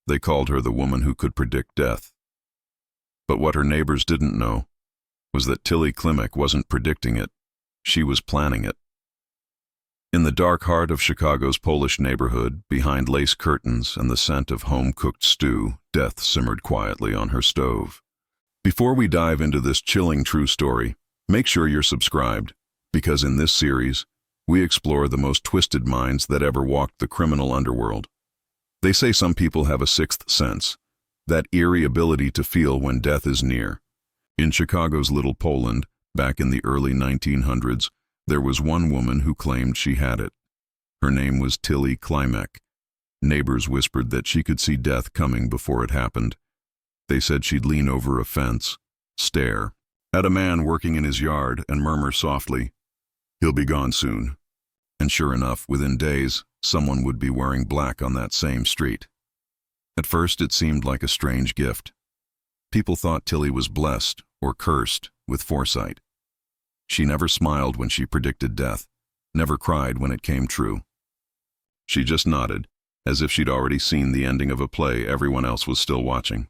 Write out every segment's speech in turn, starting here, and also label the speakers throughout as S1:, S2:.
S1: They called her the woman who could predict death. But what her neighbors didn't know was that Tillie Klimek wasn't predicting it, she was planning it. In the dark heart of Chicago's Polish neighborhood, behind lace curtains and the scent of home-cooked stew, death simmered quietly on her stove. Before we dive into this chilling true story, make sure you're subscribed, because in this series, we explore the most twisted minds that ever walked the criminal underworld. They say some people have a sixth sense, that eerie ability to feel when death is near. In Chicago's Little Poland, back in the early 1900s, there was one woman who claimed she had it. Her name was Tillie Klimek. Neighbors whispered that she could see death coming before it happened. They said she'd lean over a fence, stare at a man working in his yard, and murmur softly, "He'll be gone soon." And sure enough, within days, someone would be wearing black on that same street. At first, it seemed like a strange gift. People thought Tillie was blessed or cursed with foresight. She never smiled when she predicted death, never cried when it came true. She just nodded, as if she'd already seen the ending of a play everyone else was still watching.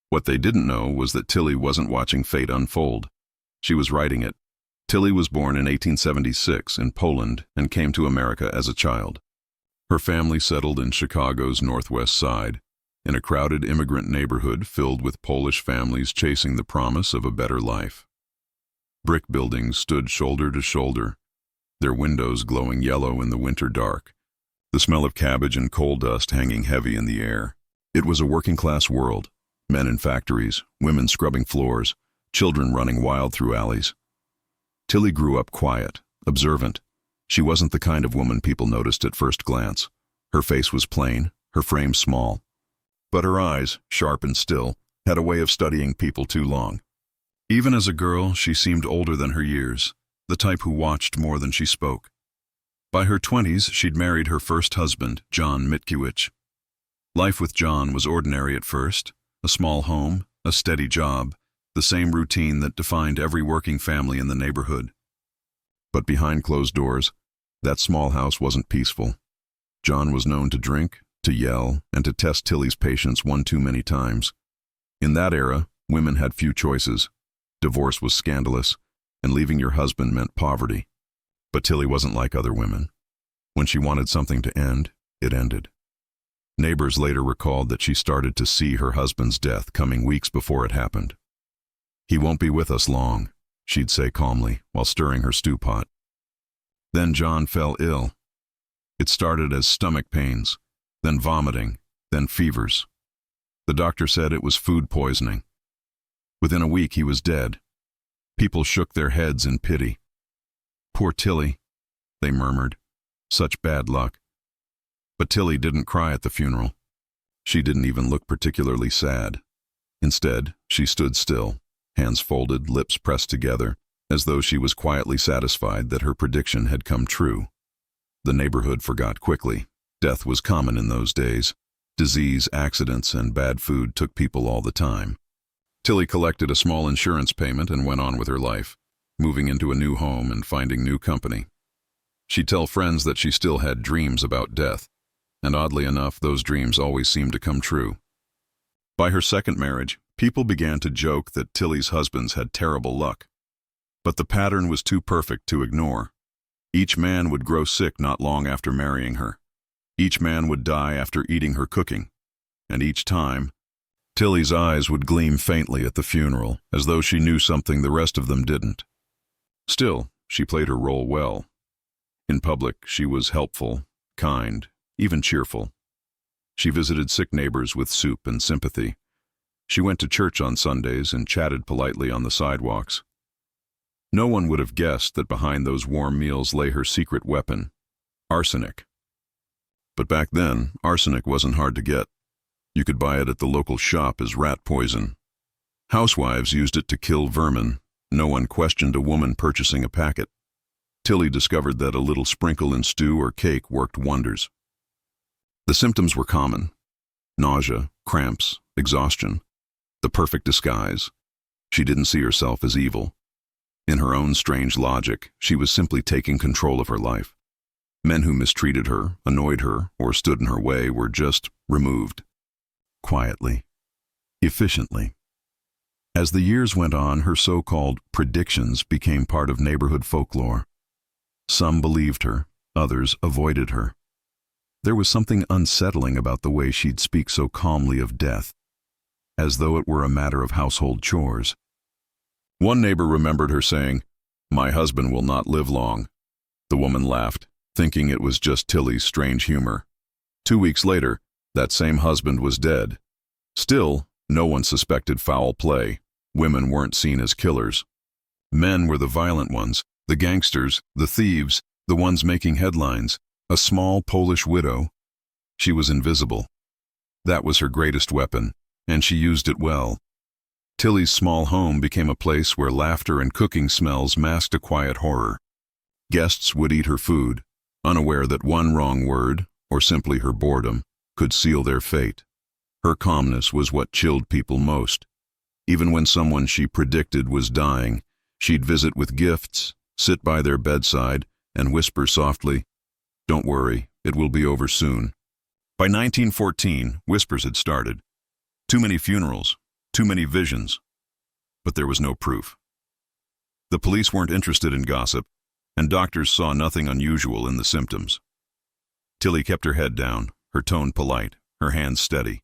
S1: What they didn't know was that Tillie wasn't watching fate unfold. She was writing it. Tillie was born in 1876 in Poland and came to America as a child. Her family settled in Chicago's northwest side, in a crowded immigrant neighborhood filled with Polish families chasing the promise of a better life. Brick buildings stood shoulder to shoulder, their windows glowing yellow in the winter dark, the smell of cabbage and coal dust hanging heavy in the air. It was a working-class world, men in factories, women scrubbing floors, children running wild through alleys. Tillie grew up quiet, observant. She wasn't the kind of woman people noticed at first glance. Her face was plain, her frame small. But her eyes, sharp and still, had a way of studying people too long. Even as a girl, she seemed older than her years, the type who watched more than she spoke. By her 20s, she'd married her first husband, John Mitkiewicz. Life with John was ordinary at first, a small home, a steady job, the same routine that defined every working family in the neighborhood. But behind closed doors, that small house wasn't peaceful. John was known to drink, to yell, and to test Tillie's patience one too many times. In that era, women had few choices. Divorce was scandalous, and leaving your husband meant poverty. But Tillie wasn't like other women. When she wanted something to end, it ended. Neighbors later recalled that she started to see her husband's death coming weeks before it happened. "He won't be with us long," she'd say calmly while stirring her stew pot. Then John fell ill. It started as stomach pains, then vomiting, then fevers. The doctor said it was food poisoning. Within a week, he was dead. People shook their heads in pity. "Poor Tillie," they murmured. "Such bad luck." But Tillie didn't cry at the funeral. She didn't even look particularly sad. Instead, she stood still, hands folded, lips pressed together, as though she was quietly satisfied that her prediction had come true. The neighborhood forgot quickly. Death was common in those days. Disease, accidents, and bad food took people all the time. Tillie collected a small insurance payment and went on with her life, moving into a new home and finding new company. She'd tell friends that she still had dreams about death, and oddly enough, those dreams always seemed to come true. By her second marriage, people began to joke that Tillie's husbands had terrible luck. But the pattern was too perfect to ignore. Each man would grow sick not long after marrying her. Each man would die after eating her cooking. And each time, Tillie's eyes would gleam faintly at the funeral, as though she knew something the rest of them didn't. Still, she played her role well. In public, she was helpful, kind, even cheerful. She visited sick neighbors with soup and sympathy. She went to church on Sundays and chatted politely on the sidewalks. No one would have guessed that behind those warm meals lay her secret weapon, arsenic. But back then, arsenic wasn't hard to get. You could buy it at the local shop as rat poison. Housewives used it to kill vermin. No one questioned a woman purchasing a packet. Tillie discovered that a little sprinkle in stew or cake worked wonders. The symptoms were common: nausea, cramps, exhaustion. The perfect disguise. She didn't see herself as evil. In her own strange logic, she was simply taking control of her life. Men who mistreated her, annoyed her, or stood in her way were just removed. quietly, efficiently. As the years went on, her so-called predictions became part of neighborhood folklore. Some believed her, others avoided her. There was something unsettling about the way she'd speak so calmly of death, as though it were a matter of household chores. One neighbor remembered her saying, "My husband will not live long." The woman laughed, thinking it was just Tillie's strange humor. 2 weeks later, that same husband was dead. Still, no one suspected foul play. Women weren't seen as killers. Men were the violent ones, the gangsters, the thieves, the ones making headlines. A small Polish widow. She was invisible. That was her greatest weapon, and she used it well. Tillie's small home became a place where laughter and cooking smells masked a quiet horror. Guests would eat her food, unaware that one wrong word, or simply her boredom, could seal their fate. Her calmness was what chilled people most. Even when someone she predicted was dying, she'd visit with gifts, sit by their bedside, and whisper softly, "Don't worry, it will be over soon." By 1914, whispers had started. Too many funerals, too many visions. But there was no proof. The police weren't interested in gossip, and doctors saw nothing unusual in the symptoms. Tillie kept her head down, her tone polite, her hands steady.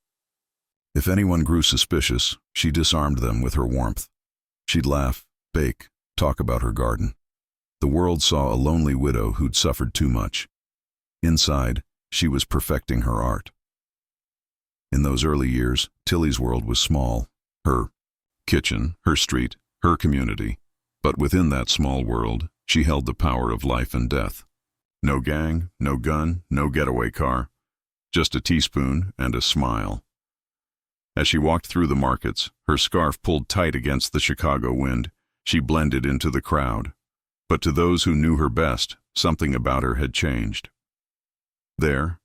S1: If anyone grew suspicious, she disarmed them with her warmth. She'd laugh, bake, talk about her garden. The world saw a lonely widow who'd suffered too much. Inside, she was perfecting her art. In those early years, Tillie's world was small. Her kitchen, her street, her community. But within that small world, she held the power of life and death. No gang, no gun, no getaway car. Just a teaspoon and a smile. As she walked through the markets, her scarf pulled tight against the Chicago wind, she blended into the crowd. But to those who knew her best, something about her had changed. There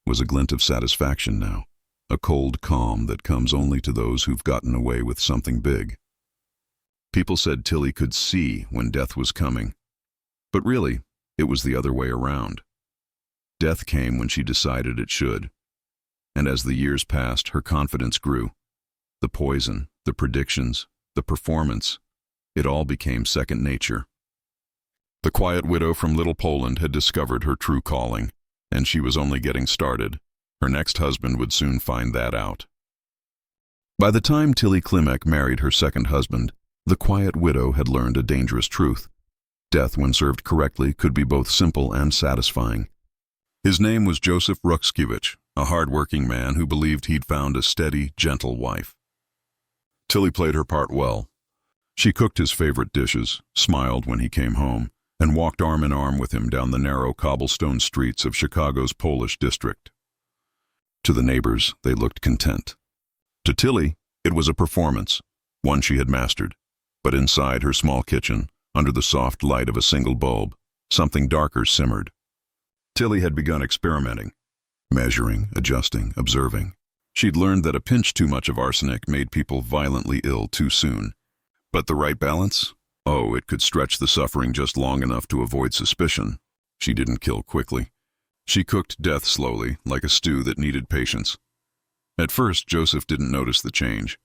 S1: was a glint of satisfaction now, a cold calm that comes only to those who've gotten away with something big. People said Tillie could see when death was coming, but really, it was the other way around. Death came when she decided it should, and as the years passed, her confidence grew. The poison, the predictions, the performance, it all became second nature. The quiet widow from Little Poland had discovered her true calling, and she was only getting started. Her next husband would soon find that out. By the time Tillie Klimek married her second husband, the quiet widow had learned a dangerous truth. Death, when served correctly, could be both simple and satisfying. His name was Joseph Ruxkiewicz, a hard-working man who believed he'd found a steady, gentle wife. Tillie played her part well. She cooked his favorite dishes, smiled when he came home, and walked arm in arm with him down the narrow cobblestone streets of Chicago's Polish district. To the neighbors, they looked content. To Tillie, it was a performance, one she had mastered. But inside her small kitchen, under the soft light of a single bulb, something darker simmered. Tillie had begun experimenting, measuring, adjusting, observing. She'd learned that a pinch too much of arsenic made people violently ill too soon. But the right balance? Oh, it could stretch the suffering just long enough to avoid suspicion. She didn't kill quickly. She cooked death slowly, like a stew that needed patience. At first, Joseph didn't notice the change.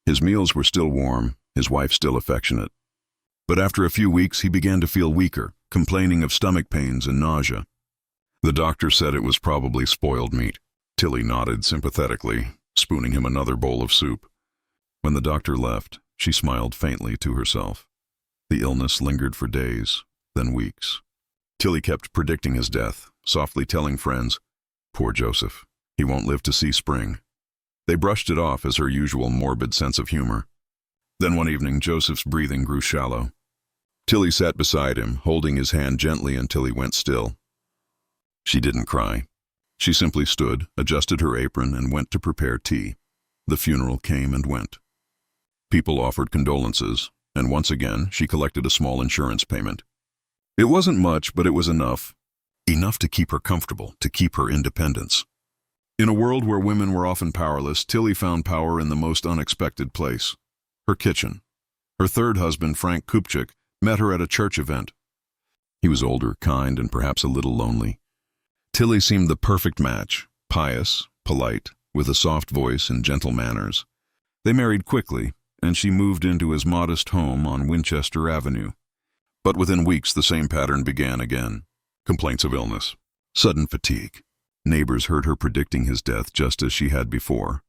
S1: His meals were still warm, his wife still affectionate. But after a few weeks, he began to feel weaker, complaining of stomach pains and nausea. The doctor said it was probably spoiled meat. Tillie nodded sympathetically, spooning him another bowl of soup. When the doctor left, she smiled faintly to herself. The illness lingered for days, then weeks. Tillie kept predicting his death, softly telling friends, "Poor Joseph, he won't live to see spring." They brushed it off as her usual morbid sense of humor. Then one evening, Joseph's breathing grew shallow. Tillie sat beside him, holding his hand gently until he went still. She didn't cry. She simply stood, adjusted her apron, and went to prepare tea. The funeral came and went. People offered condolences, and once again, she collected a small insurance payment. It wasn't much, but it was enough. Enough to keep her comfortable, to keep her independence. In a world where women were often powerless, Tillie found power in the most unexpected place. Her kitchen. Her third husband, Frank Kupchik, met her at a church event. He was older, kind, and perhaps a little lonely. Tillie seemed the perfect match, pious, polite, with a soft voice and gentle manners. They married quickly, and she moved into his modest home on Winchester Avenue. But within weeks, the same pattern began again. Complaints of illness, sudden fatigue. Neighbors heard her predicting his death just as she had before.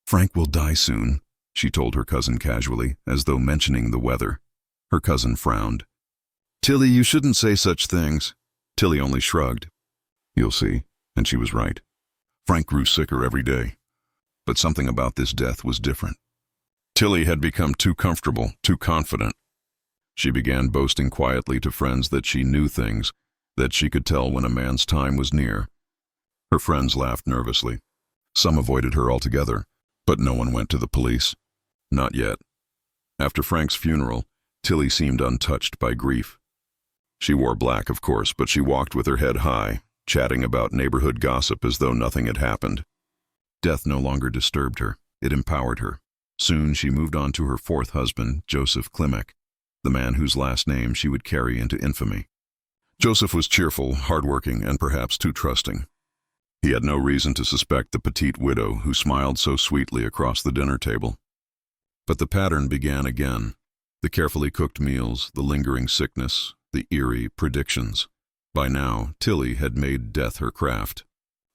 S1: "Frank will die soon," she told her cousin casually, as though mentioning the weather. Her cousin frowned. "Tillie, you shouldn't say such things." Tillie only shrugged. "You'll see," and she was right. Frank grew sicker every day. But something about this death was different. Tillie had become too comfortable, too confident. She began boasting quietly to friends that she knew things, that she could tell when a man's time was near. Her friends laughed nervously. Some avoided her altogether, but no one went to the police. Not yet. After Frank's funeral, Tillie seemed untouched by grief. She wore black, of course, but she walked with her head high, chatting about neighborhood gossip as though nothing had happened. Death no longer disturbed her. It empowered her. Soon she moved on to her fourth husband, Joseph Klimek, the man whose last name she would carry into infamy. Joseph was cheerful, hardworking, and perhaps too trusting. He had no reason to suspect the petite widow who smiled so sweetly across the dinner table. But the pattern began again. The carefully cooked meals, the lingering sickness, the eerie predictions. By now, Tillie had made death her craft.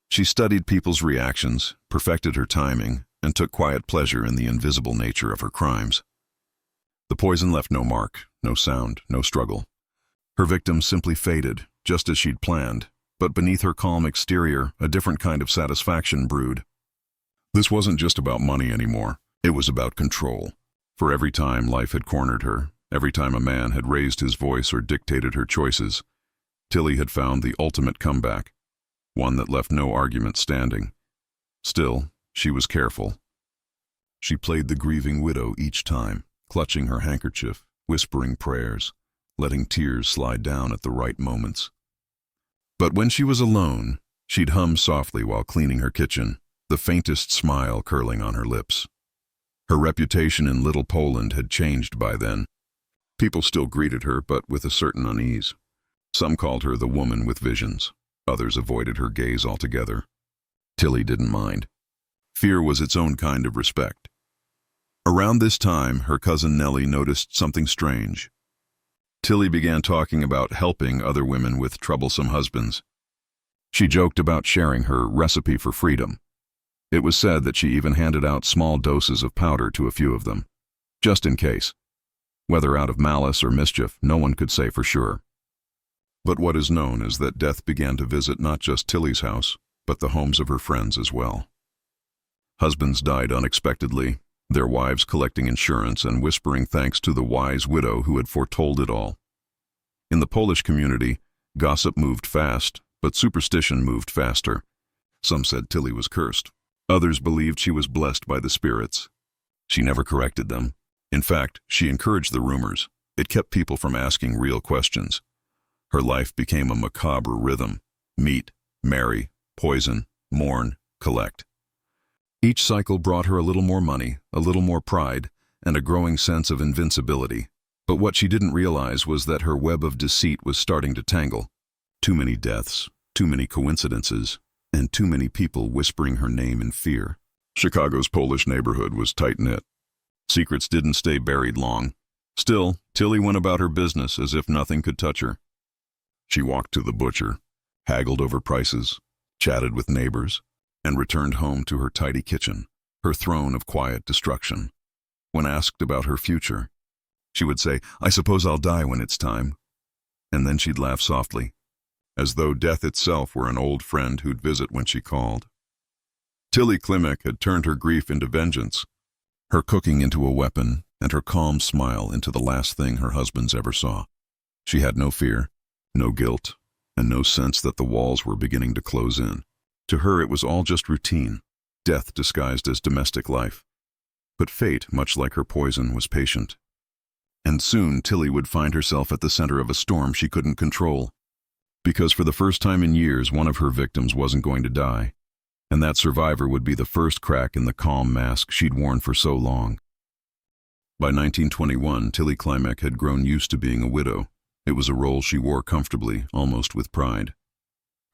S1: She studied people's reactions, perfected her timing, and took quiet pleasure in the invisible nature of her crimes. The poison left no mark, no sound, no struggle. Her victims simply faded, just as she'd planned, but beneath her calm exterior, a different kind of satisfaction brewed. This wasn't just about money anymore. It was about control. For every time life had cornered her, every time a man had raised his voice or dictated her choices, Tillie had found the ultimate comeback, one that left no argument standing. Still, she was careful. She played the grieving widow each time, clutching her handkerchief, whispering prayers, letting tears slide down at the right moments. But when she was alone, she'd hum softly while cleaning her kitchen, the faintest smile curling on her lips. Her reputation in Little Poland had changed by then. People still greeted her, but with a certain unease. Some called her the woman with visions. Others avoided her gaze altogether. Tillie didn't mind. Fear was its own kind of respect. Around this time, her cousin Nellie noticed something strange. Tillie began talking about helping other women with troublesome husbands. She joked about sharing her recipe for freedom. It was said that she even handed out small doses of powder to a few of them, just in case. Whether out of malice or mischief, no one could say for sure. But what is known is that death began to visit not just Tillie's house, but the homes of her friends as well. Husbands died unexpectedly, their wives collecting insurance and whispering thanks to the wise widow who had foretold it all. In the Polish community, gossip moved fast, but superstition moved faster. Some said Tillie was cursed. Others believed she was blessed by the spirits. She never corrected them. In fact, she encouraged the rumors. It kept people from asking real questions. Her life became a macabre rhythm: meet, marry, poison, mourn, collect. Each cycle brought her a little more money, a little more pride, and a growing sense of invincibility. But what she didn't realize was that her web of deceit was starting to tangle. Too many deaths, too many coincidences, and too many people whispering her name in fear. Chicago's Polish neighborhood was tight-knit. Secrets didn't stay buried long. Still, Tillie went about her business as if nothing could touch her. She walked to the butcher, haggled over prices, chatted with neighbors, and returned home to her tidy kitchen, her throne of quiet destruction. When asked about her future, she would say, "I suppose I'll die when it's time." And then she'd laugh softly, as though death itself were an old friend who'd visit when she called. Tillie Klimek had turned her grief into vengeance, her cooking into a weapon, and her calm smile into the last thing her husbands ever saw. She had no fear, no guilt, and no sense that the walls were beginning to close in. To her it was all just routine, death disguised as domestic life. But fate, much like her poison, was patient. And soon Tillie would find herself at the center of a storm she couldn't control. Because for the first time in years, one of her victims wasn't going to die, and that survivor would be the first crack in the calm mask she'd worn for so long. By 1921, Tillie Klimek had grown used to being a widow. It was a role she wore comfortably, almost with pride.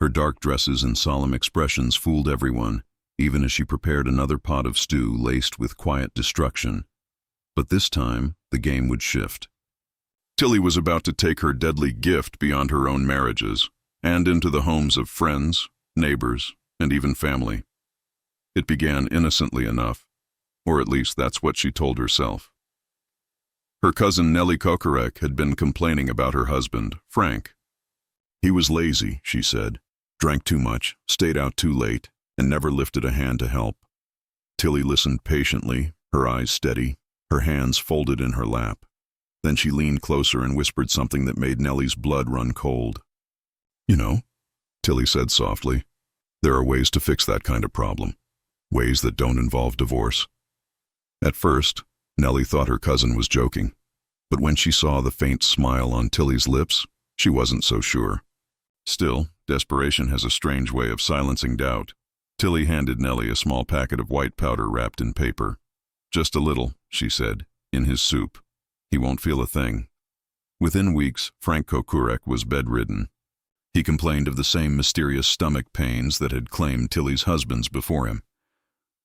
S1: Her dark dresses and solemn expressions fooled everyone, even as she prepared another pot of stew laced with quiet destruction. But this time, the game would shift. Tillie was about to take her deadly gift beyond her own marriages and into the homes of friends, neighbors, and even family. It began innocently enough, or at least that's what she told herself. Her cousin Nellie Kokorek had been complaining about her husband, Frank. He was lazy, she said, drank too much, stayed out too late, and never lifted a hand to help. Tillie listened patiently, her eyes steady, her hands folded in her lap. Then she leaned closer and whispered something that made Nellie's blood run cold. "You know," Tillie said softly, "there are ways to fix that kind of problem. Ways that don't involve divorce." At first, Nellie thought her cousin was joking, but when she saw the faint smile on Tillie's lips, she wasn't so sure. Still, desperation has a strange way of silencing doubt. Tillie handed Nellie a small packet of white powder wrapped in paper. "Just a little," she said, "in his soup. He won't feel a thing." Within weeks, Frank Kokorek was bedridden. He complained of the same mysterious stomach pains that had claimed Tillie's husbands before him.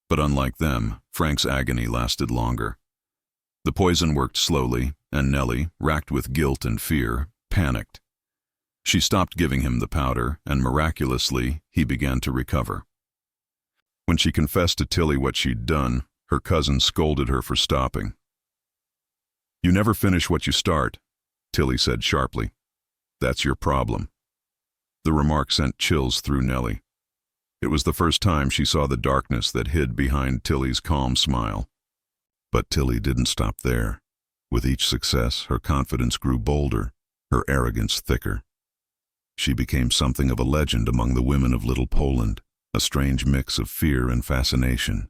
S1: But unlike them, Frank's agony lasted longer. The poison worked slowly, and Nellie, racked with guilt and fear, panicked. She stopped giving him the powder, and miraculously, he began to recover. When she confessed to Tillie what she'd done, her cousin scolded her for stopping. "You never finish what you start," Tillie said sharply. "That's your problem." The remark sent chills through Nellie. It was the first time she saw the darkness that hid behind Tillie's calm smile. But Tillie didn't stop there. With each success, her confidence grew bolder, her arrogance thicker. She became something of a legend among the women of Little Poland, a strange mix of fear and fascination.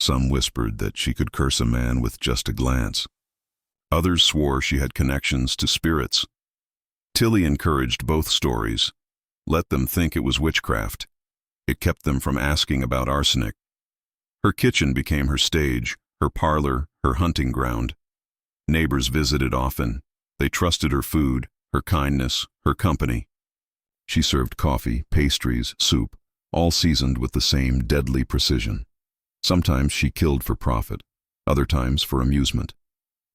S1: Some whispered that she could curse a man with just a glance. Others swore she had connections to spirits. Tillie encouraged both stories. Let them think it was witchcraft. It kept them from asking about arsenic. Her kitchen became her stage, her parlor, her hunting ground. Neighbors visited often. They trusted her food, her kindness, her company. She served coffee, pastries, soup, all seasoned with the same deadly precision. Sometimes she killed for profit, other times for amusement.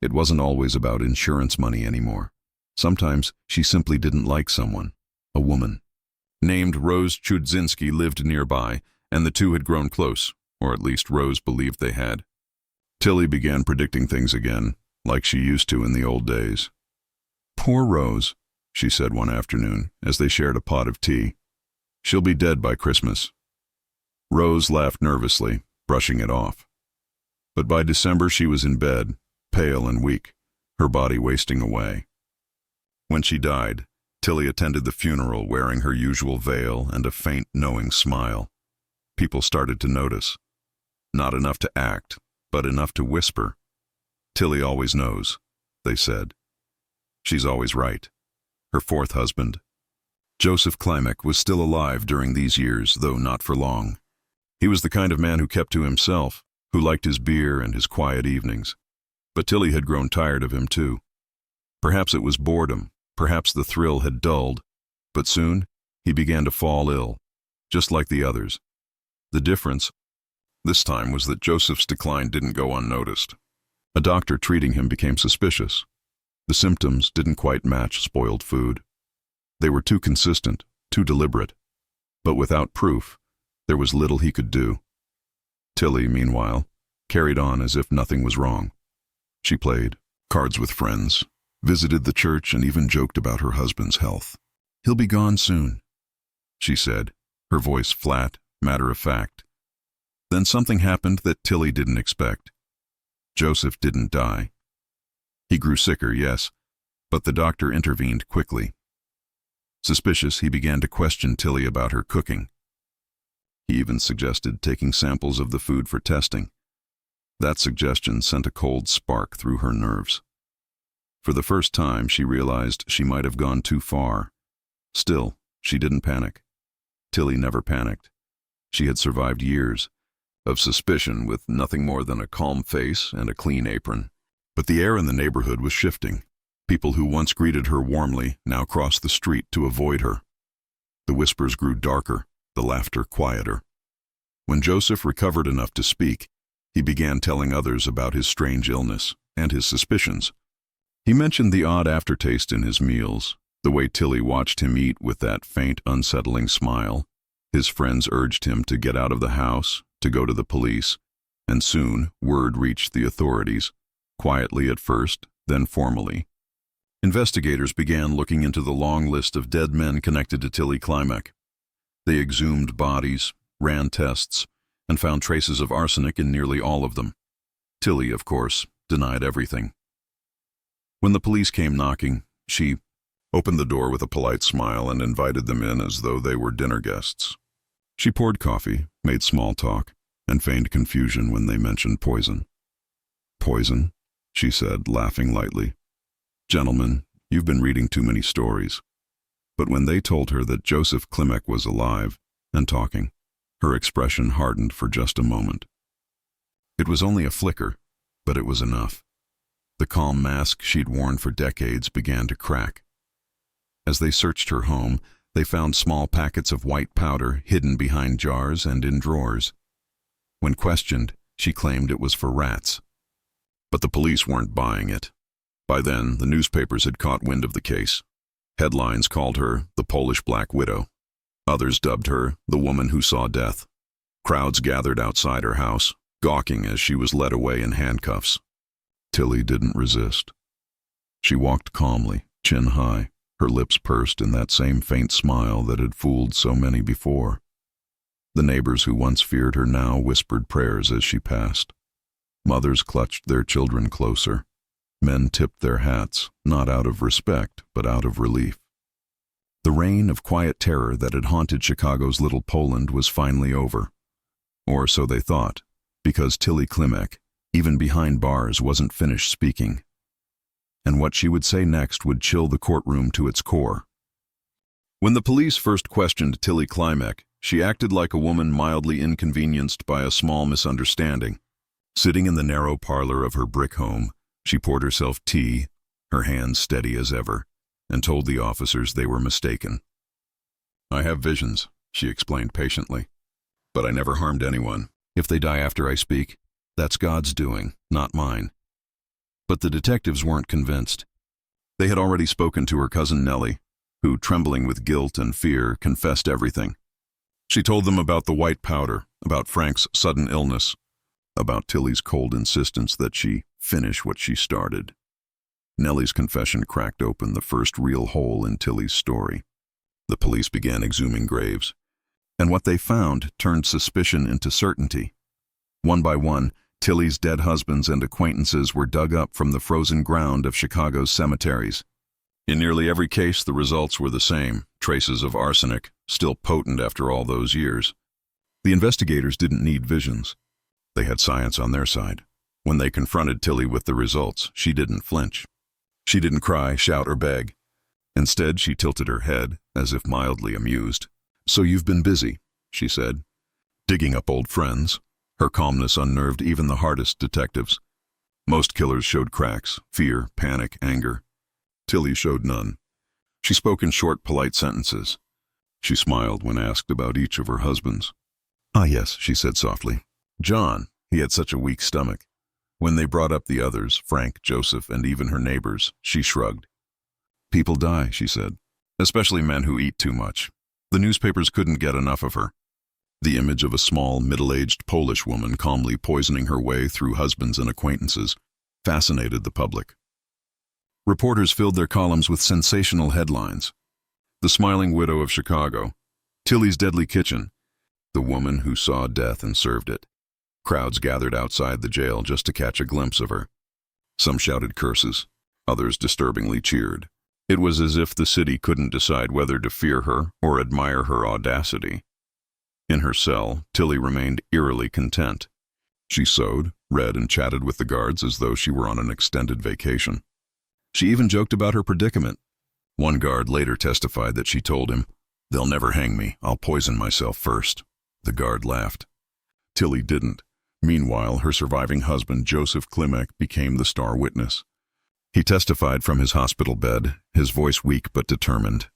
S1: It wasn't always about insurance money anymore. Sometimes she simply didn't like someone, a woman. Named Rose Chudzinski lived nearby, and the two had grown close, or at least Rose believed they had. Tillie began predicting things again, like she used to in the old days. "Poor Rose," she said one afternoon, as they shared a pot of tea. "She'll be dead by Christmas." Rose laughed nervously, brushing it off. But by December she was in bed, pale and weak, her body wasting away. When she died, Tillie attended the funeral wearing her usual veil and a faint, knowing smile. People started to notice. Not enough to act, but enough to whisper. "Tillie always knows," they said. "She's always right." Her fourth husband, Joseph Klimek, was still alive during these years, though not for long. He was the kind of man who kept to himself, who liked his beer and his quiet evenings. But Tillie had grown tired of him too. Perhaps it was boredom, perhaps the thrill had dulled, but soon he began to fall ill, just like the others. The difference this time was that Joseph's decline didn't go unnoticed. A doctor treating him became suspicious. The symptoms didn't quite match spoiled food. They were too consistent, too deliberate. But without proof, there was little he could do. Tillie, meanwhile, carried on as if nothing was wrong. She played cards with friends, visited the church, and even joked about her husband's health. "He'll be gone soon," she said, her voice flat, matter-of-fact. Then something happened that Tillie didn't expect. Joseph didn't die. He grew sicker, yes, but the doctor intervened quickly. Suspicious, he began to question Tillie about her cooking. He even suggested taking samples of the food for testing. That suggestion sent a cold spark through her nerves. For the first time, she realized she might have gone too far. Still, she didn't panic. Tillie never panicked. She had survived years of suspicion with nothing more than a calm face and a clean apron. But the air in the neighborhood was shifting. People who once greeted her warmly now crossed the street to avoid her. The whispers grew darker, the laughter quieter. When Joseph recovered enough to speak, he began telling others about his strange illness and his suspicions. He mentioned the odd aftertaste in his meals, the way Tillie watched him eat with that faint, unsettling smile. His friends urged him to get out of the house, to go to the police, and soon word reached the authorities, quietly at first, then formally. Investigators began looking into the long list of dead men connected to Tillie Klimek. They exhumed bodies, ran tests, and found traces of arsenic in nearly all of them. Tillie, of course, denied everything. When the police came knocking, she opened the door with a polite smile and invited them in as though they were dinner guests. She poured coffee, made small talk, and feigned confusion when they mentioned poison. "Poison?" she said, laughing lightly. "Gentlemen, you've been reading too many stories." But when they told her that Joseph Klimek was alive and talking, her expression hardened for just a moment. It was only a flicker, but it was enough. The calm mask she'd worn for decades began to crack. As they searched her home, they found small packets of white powder hidden behind jars and in drawers. When questioned, she claimed it was for rats. But the police weren't buying it. By then, the newspapers had caught wind of the case. Headlines called her the Polish Black Widow. Others dubbed her the woman who saw death. Crowds gathered outside her house, gawking as she was led away in handcuffs. Tillie didn't resist. She walked calmly, chin high, her lips pursed in that same faint smile that had fooled so many before. The neighbors who once feared her now whispered prayers as she passed. Mothers clutched their children closer. Men tipped their hats, not out of respect, but out of relief. The reign of quiet terror that had haunted Chicago's Little Poland was finally over. Or so they thought, because Tillie Klimek, even behind bars, wasn't finished speaking. And what she would say next would chill the courtroom to its core. When the police first questioned Tillie Klimek, she acted like a woman mildly inconvenienced by a small misunderstanding. Sitting in the narrow parlor of her brick home, she poured herself tea, her hands steady as ever, and told the officers they were mistaken. "I have visions," she explained patiently, "but I never harmed anyone. If they die after I speak, that's God's doing, not mine." But the detectives weren't convinced. They had already spoken to her cousin Nellie, who, trembling with guilt and fear, confessed everything. She told them about the white powder, about Frank's sudden illness, about Tillie's cold insistence that she finish what she started. Nellie's confession cracked open the first real hole in Tillie's story. The police began exhuming graves, and what they found turned suspicion into certainty. One by one, Tillie's dead husbands and acquaintances were dug up from the frozen ground of Chicago's cemeteries. In nearly every case, the results were the same: traces of arsenic, still potent after all those years. The investigators didn't need visions. They had science on their side. When they confronted Tillie with the results, she didn't flinch. She didn't cry, shout, or beg. Instead, she tilted her head, as if mildly amused. "So you've been busy," she said, "digging up old friends." Her calmness unnerved even the hardest detectives. Most killers showed cracks: fear, panic, anger. Tillie showed none. She spoke in short, polite sentences. She smiled when asked about each of her husbands. "Ah, yes," she said softly. "John, he had such a weak stomach." When they brought up the others, Frank, Joseph, and even her neighbors, she shrugged. "People die," she said, "especially men who eat too much." The newspapers couldn't get enough of her. The image of a small, middle-aged Polish woman calmly poisoning her way through husbands and acquaintances fascinated the public. Reporters filled their columns with sensational headlines. "The Smiling Widow of Chicago," "Tillie's Deadly Kitchen," "The Woman Who Saw Death and Served It." Crowds gathered outside the jail just to catch a glimpse of her. Some shouted curses, others disturbingly cheered. It was as if the city couldn't decide whether to fear her or admire her audacity. In her cell, Tillie remained eerily content. She sewed, read, and chatted with the guards as though she were on an extended vacation. She even joked about her predicament. One guard later testified that she told him, "They'll never hang me, I'll poison myself first." The guard laughed. Tillie didn't. Meanwhile, her surviving husband, Joseph Klimek, became the star witness. He testified from his hospital bed, his voice weak but determined.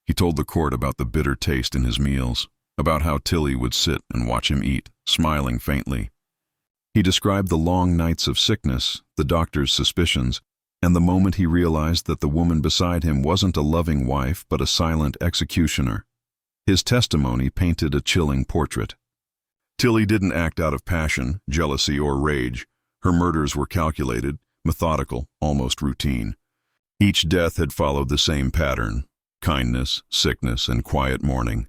S1: He told the court about the bitter taste in his meals, about how Tillie would sit and watch him eat, smiling faintly. He described the long nights of sickness, the doctor's suspicions, and the moment he realized that the woman beside him wasn't a loving wife but a silent executioner. His testimony painted a chilling portrait. Tillie didn't act out of passion, jealousy, or rage. Her murders were calculated, methodical, almost routine. Each death had followed the same pattern: kindness, sickness, and quiet mourning.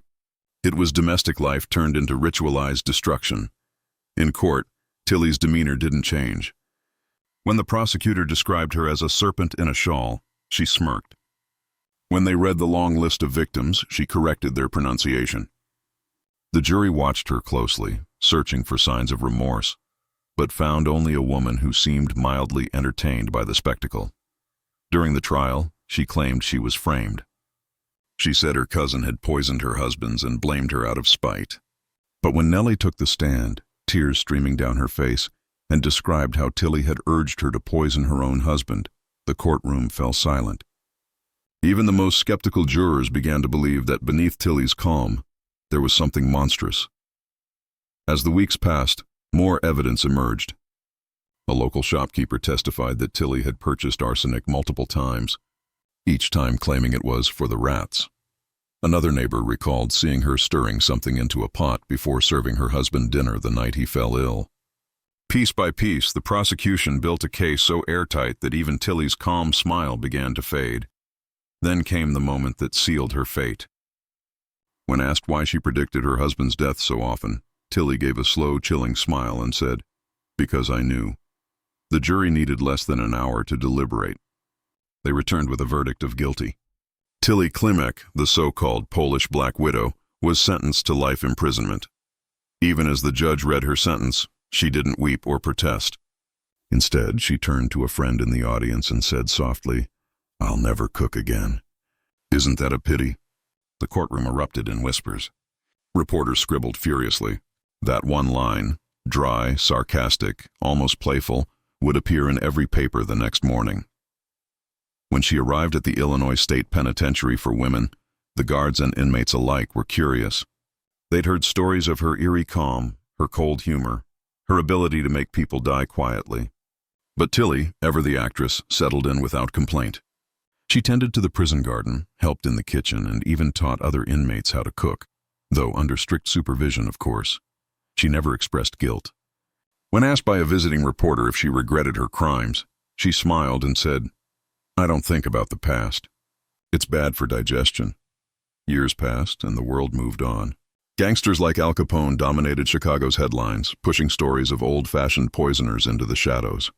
S1: It was domestic life turned into ritualized destruction. In court, Tillie's demeanor didn't change. When the prosecutor described her as a serpent in a shawl, she smirked. When they read the long list of victims, she corrected their pronunciation. The jury watched her closely, searching for signs of remorse, but found only a woman who seemed mildly entertained by the spectacle. During the trial, she claimed she was framed. She said her cousin had poisoned her husbands and blamed her out of spite. But when Nellie took the stand, tears streaming down her face, and described how Tillie had urged her to poison her own husband, the courtroom fell silent. Even the most skeptical jurors began to believe that beneath Tillie's calm, there was something monstrous. As the weeks passed, more evidence emerged. A local shopkeeper testified that Tillie had purchased arsenic multiple times, each time claiming it was for the rats. Another neighbor recalled seeing her stirring something into a pot before serving her husband dinner the night he fell ill. Piece by piece, the prosecution built a case so airtight that even Tillie's calm smile began to fade. Then came the moment that sealed her fate. When asked why she predicted her husband's death so often, Tillie gave a slow, chilling smile and said, "Because I knew." The jury needed less than an hour to deliberate. They returned with a verdict of guilty. Tillie Klimek, the so-called Polish Black Widow, was sentenced to life imprisonment. Even as the judge read her sentence, she didn't weep or protest. Instead, she turned to a friend in the audience and said softly, "I'll never cook again." "Isn't that a pity?" The courtroom erupted in whispers. Reporters scribbled furiously. That one line, dry, sarcastic, almost playful, would appear in every paper the next morning. When she arrived at the Illinois State Penitentiary for Women, the guards and inmates alike were curious. They'd heard stories of her eerie calm, her cold humor, her ability to make people die quietly. But Tillie, ever the actress, settled in without complaint. She tended to the prison garden, helped in the kitchen, and even taught other inmates how to cook, though under strict supervision, of course. She never expressed guilt. When asked by a visiting reporter if she regretted her crimes, she smiled and said, "I don't think about the past. It's bad for digestion." Years passed and the world moved on. Gangsters like Al Capone dominated Chicago's headlines, pushing stories of old-fashioned poisoners into the shadows.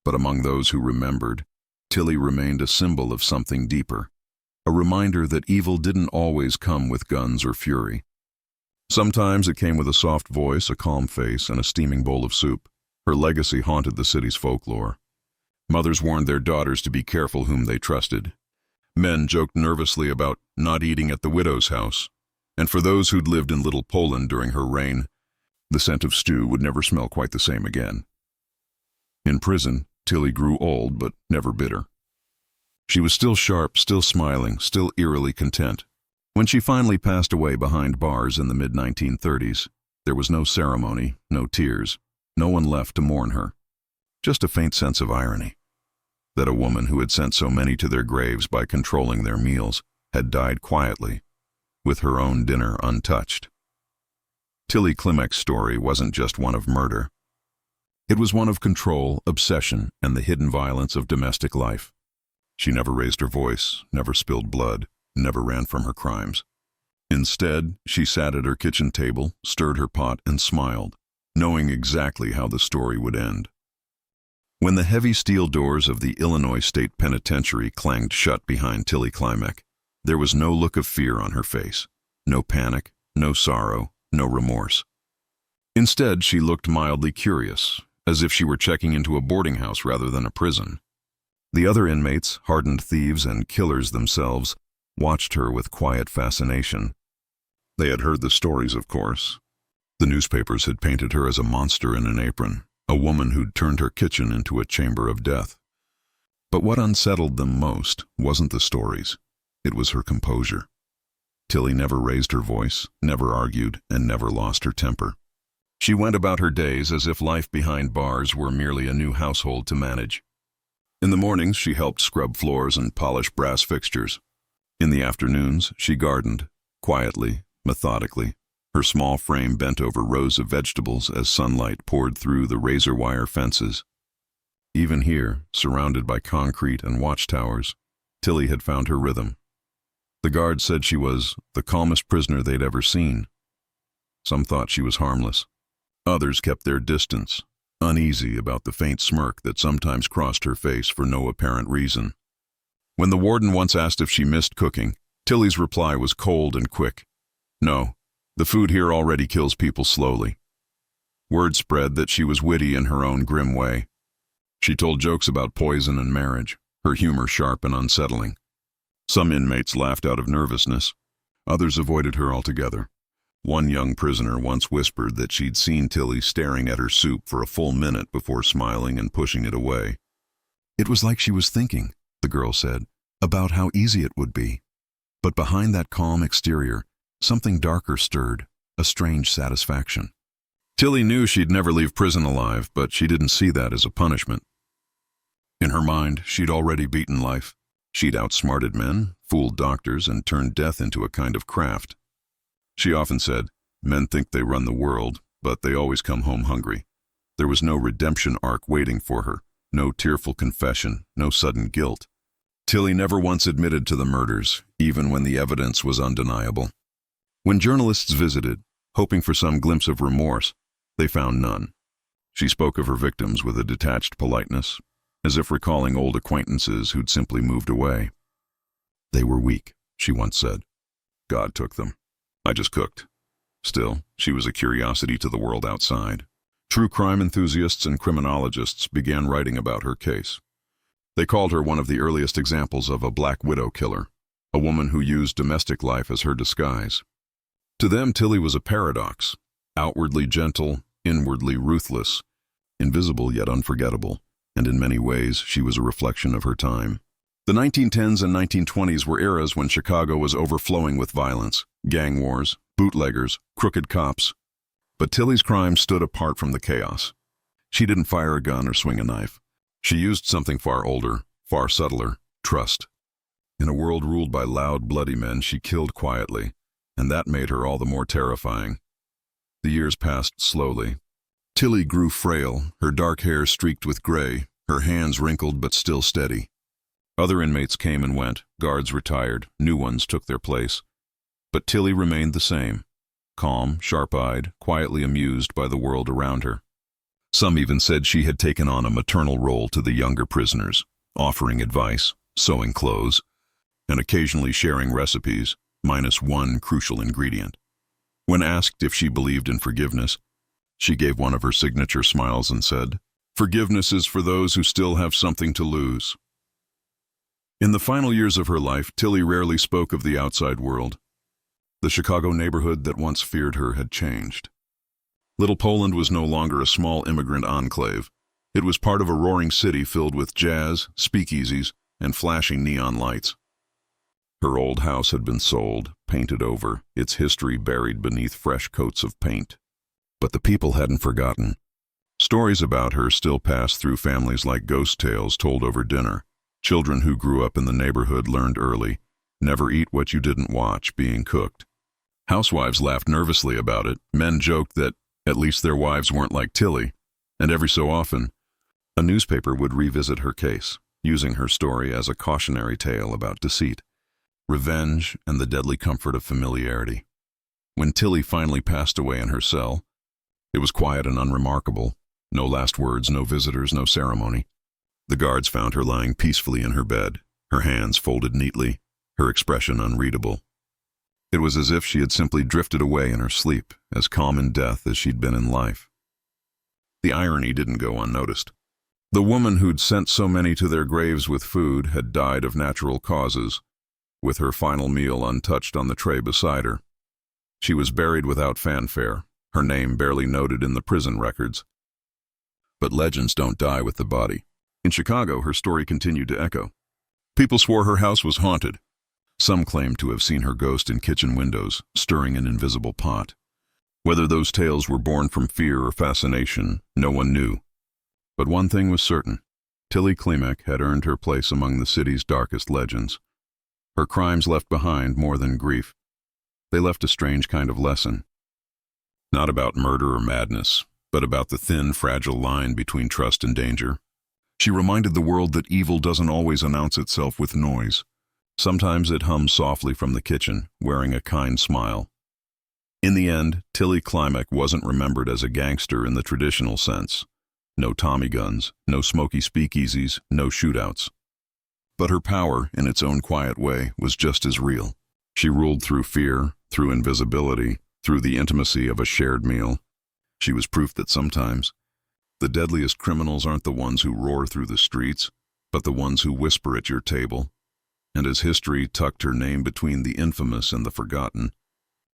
S1: But among those who remembered, Tillie remained a symbol of something deeper, a reminder that evil didn't always come with guns or fury. Sometimes it came with a soft voice, a calm face, and a steaming bowl of soup. Her legacy haunted the city's folklore. Mothers warned their daughters to be careful whom they trusted. Men joked nervously about not eating at the widow's house. And for those who'd lived in Little Poland during her reign, the scent of stew would never smell quite the same again. In prison, Tillie grew old but never bitter. She was still sharp, still smiling, still eerily content. When she finally passed away behind bars in the mid-1930s, there was no ceremony, no tears, no one left to mourn her. Just a faint sense of irony, that a woman who had sent so many to their graves by controlling their meals had died quietly, with her own dinner untouched. Tillie Klimek's story wasn't just one of murder. It was one of control, obsession, and the hidden violence of domestic life. She never raised her voice, never spilled blood, never ran from her crimes. Instead, she sat at her kitchen table, stirred her pot, and smiled, knowing exactly how the story would end. When the heavy steel doors of the Illinois State Penitentiary clanged shut behind Tillie Klimek, there was no look of fear on her face, no panic, no sorrow, no remorse. Instead, she looked mildly curious, as if she were checking into a boarding house rather than a prison. The other inmates, hardened thieves and killers themselves, watched her with quiet fascination. They had heard the stories, of course. The newspapers had painted her as a monster in an apron, a woman who'd turned her kitchen into a chamber of death. But what unsettled them most wasn't the stories. It was her composure. Tillie never raised her voice, never argued, and never lost her temper. She went about her days as if life behind bars were merely a new household to manage. In the mornings, she helped scrub floors and polish brass fixtures. In the afternoons, she gardened, quietly, methodically, her small frame bent over rows of vegetables as sunlight poured through the razor-wire fences. Even here, surrounded by concrete and watchtowers, Tillie had found her rhythm. The guards said she was the calmest prisoner they'd ever seen. Some thought she was harmless. Others kept their distance, uneasy about the faint smirk that sometimes crossed her face for no apparent reason. When the warden once asked if she missed cooking, Tillie's reply was cold and quick. No, the food here already kills people slowly. Word spread that she was witty in her own grim way. She told jokes about poison and marriage, her humor sharp and unsettling. Some inmates laughed out of nervousness. Others avoided her altogether. One young prisoner once whispered that she'd seen Tillie staring at her soup for a full minute before smiling and pushing it away. It was like she was thinking, the girl said, about how easy it would be. But behind that calm exterior, something darker stirred, a strange satisfaction. Tillie knew she'd never leave prison alive, but she didn't see that as a punishment. In her mind, she'd already beaten life. She'd outsmarted men, fooled doctors, and turned death into a kind of craft. She often said, "Men think they run the world, but they always come home hungry." There was no redemption arc waiting for her, no tearful confession, no sudden guilt. Tillie never once admitted to the murders, even when the evidence was undeniable. When journalists visited, hoping for some glimpse of remorse, they found none. She spoke of her victims with a detached politeness, as if recalling old acquaintances who'd simply moved away. "They were weak," she once said. "God took them. I just cooked." Still, she was a curiosity to the world outside. True crime enthusiasts and criminologists began writing about her case. They called her one of the earliest examples of a black widow killer, a woman who used domestic life as her disguise. To them, Tillie was a paradox, outwardly gentle, inwardly ruthless, invisible yet unforgettable, and in many ways she was a reflection of her time. The 1910s and 1920s were eras when Chicago was overflowing with violence, gang wars, bootleggers, crooked cops. But Tillie's crime stood apart from the chaos. She didn't fire a gun or swing a knife. She used something far older, far subtler: trust. In a world ruled by loud, bloody men, she killed quietly, and that made her all the more terrifying. The years passed slowly. Tillie grew frail, her dark hair streaked with gray, her hands wrinkled but still steady. Other inmates came and went, guards retired, new ones took their place. But Tillie remained the same, calm, sharp-eyed, quietly amused by the world around her. Some even said she had taken on a maternal role to the younger prisoners, offering advice, sewing clothes, and occasionally sharing recipes, minus one crucial ingredient. When asked if she believed in forgiveness, she gave one of her signature smiles and said, "Forgiveness is for those who still have something to lose." In the final years of her life, Tillie rarely spoke of the outside world. The Chicago neighborhood that once feared her had changed. Little Poland was no longer a small immigrant enclave. It was part of a roaring city filled with jazz, speakeasies, and flashing neon lights. Her old house had been sold, painted over, its history buried beneath fresh coats of paint. But the people hadn't forgotten. Stories about her still passed through families like ghost tales told over dinner. Children who grew up in the neighborhood learned early, never eat what you didn't watch being cooked. Housewives laughed nervously about it. Men joked that at least their wives weren't like Tillie. And every so often, a newspaper would revisit her case, using her story as a cautionary tale about deceit, revenge, and the deadly comfort of familiarity. When Tillie finally passed away in her cell, it was quiet and unremarkable. No last words, no visitors, no ceremony. The guards found her lying peacefully in her bed, her hands folded neatly, her expression unreadable. It was as if she had simply drifted away in her sleep, as calm in death as she'd been in life. The irony didn't go unnoticed. The woman who'd sent so many to their graves with food had died of natural causes, with her final meal untouched on the tray beside her. She was buried without fanfare, her name barely noted in the prison records. But legends don't die with the body. In Chicago, her story continued to echo. People swore her house was haunted. Some claimed to have seen her ghost in kitchen windows, stirring an invisible pot. Whether those tales were born from fear or fascination, no one knew. But one thing was certain. Tillie Klimek had earned her place among the city's darkest legends. Her crimes left behind more than grief. They left a strange kind of lesson. Not about murder or madness, but about the thin, fragile line between trust and danger. She reminded the world that evil doesn't always announce itself with noise. Sometimes it hums softly from the kitchen, wearing a kind smile. In the end, Tillie Klimek wasn't remembered as a gangster in the traditional sense. No Tommy guns, no smoky speakeasies, no shootouts. But her power, in its own quiet way, was just as real. She ruled through fear, through invisibility, through the intimacy of a shared meal. She was proof that sometimes the deadliest criminals aren't the ones who roar through the streets, but the ones who whisper at your table. And as history tucked her name between the infamous and the forgotten,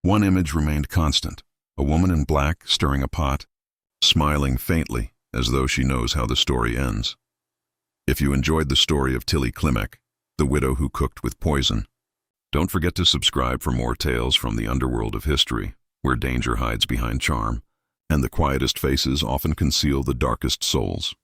S1: one image remained constant: a woman in black stirring a pot, smiling faintly as though she knows how the story ends. If you enjoyed the story of Tillie Klimek, the widow who cooked with poison, don't forget to subscribe for more tales from the underworld of history, where danger hides behind charm, and the quietest faces often conceal the darkest souls.